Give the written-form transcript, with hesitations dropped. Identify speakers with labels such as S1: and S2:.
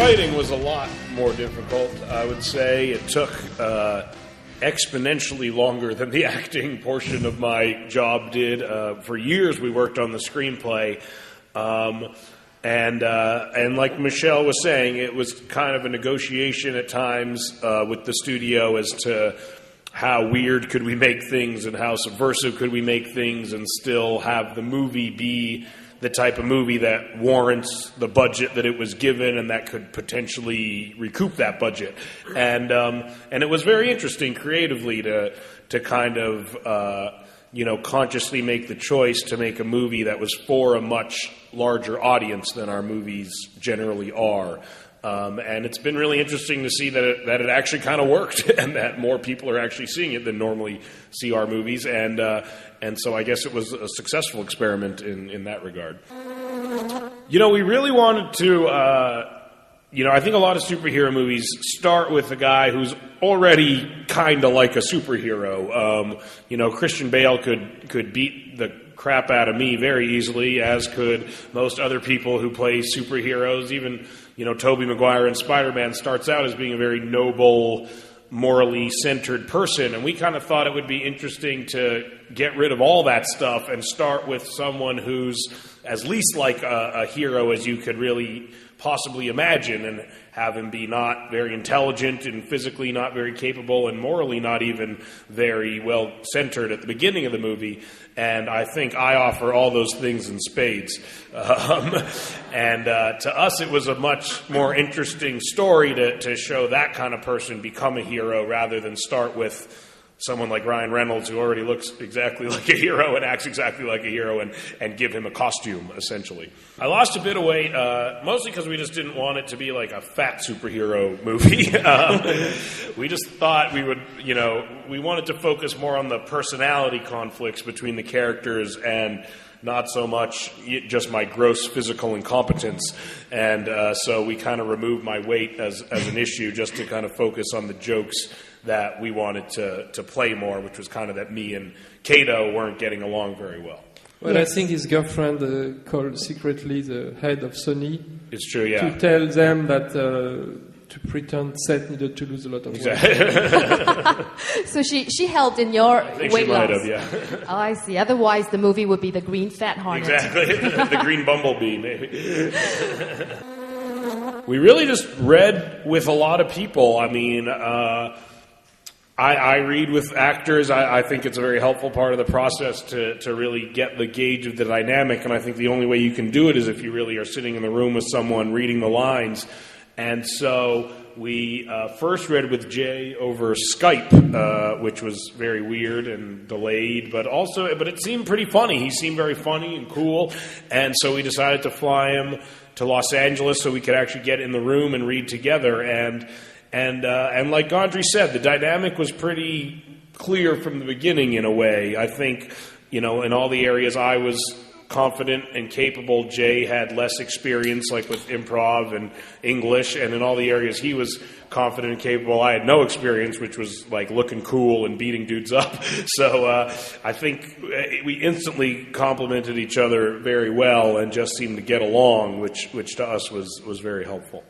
S1: writing was a lot more difficult, I would say. It took exponentially longer than the acting portion of my job did. For years we worked on the screenplay. And like Michelle was saying, it was kind of a negotiation at times with the studio as to how weird could we make things and how subversive could we make things and still have the movie be the type of movie that warrants the budget that it was given and that could potentially recoup that budget. And it was very interesting creatively to kind of consciously make the choice to make a movie that was for a much larger audience than our movies generally are. And it's been really interesting to see that it actually kind of worked and that more people are actually seeing it than normally see our movies. And so I guess it was a successful experiment in that regard. We really wanted to... I think a lot of superhero movies start with a guy who's already kind of like a superhero. Christian Bale could beat the crap out of me very easily, as could most other people who play superheroes. Even, Tobey Maguire in Spider-Man starts out as being a very noble, morally centered person. And we kind of thought it would be interesting to get rid of all that stuff and start with someone who's as least like a hero as you could really possibly imagine, and have him be not very intelligent and physically not very capable and morally not even very well centered at the beginning of the movie. And I think I offer all those things in spades. And to us it was a much more interesting story to show that kind of person become a hero rather than start with someone like Ryan Reynolds, who already looks exactly like a hero and acts exactly like a hero, and give him a costume, essentially. I lost a bit of weight, mostly because we just didn't want it to be like a fat superhero movie. We just thought we would, we wanted to focus more on the personality conflicts between the characters and not so much just my gross physical incompetence. And so we kind of removed my weight as an issue just to kind of focus on the jokes that we wanted to play more, which was kind of that me and Kato weren't getting along very well.
S2: Well, yes. I think his girlfriend called secretly the head of Sony.
S1: It's true, yeah.
S2: To tell them that to pretend Seth needed to lose a lot of
S1: weight.
S3: So she helped in your weight loss.
S1: I think she might have, yeah.
S3: Oh, I see. Otherwise, the movie would be the Green Fat Hornet.
S1: Exactly. The Green Bumblebee, maybe. We really just read with a lot of people. I mean... I read with actors. I think it's a very helpful part of the process to really get the gauge of the dynamic, and I think the only way you can do it is if you really are sitting in the room with someone reading the lines. And so we first read with Jay over Skype, which was very weird and delayed, but it seemed pretty funny. He seemed very funny and cool, and so we decided to fly him to Los Angeles so we could actually get in the room and read together. And like Gondry said, the dynamic was pretty clear from the beginning in a way. I think, in all the areas I was confident and capable, Jay had less experience, like with improv and English. And in all the areas he was confident and capable, I had no experience, which was like looking cool and beating dudes up. So I think we instantly complemented each other very well and just seemed to get along, which to us was very helpful.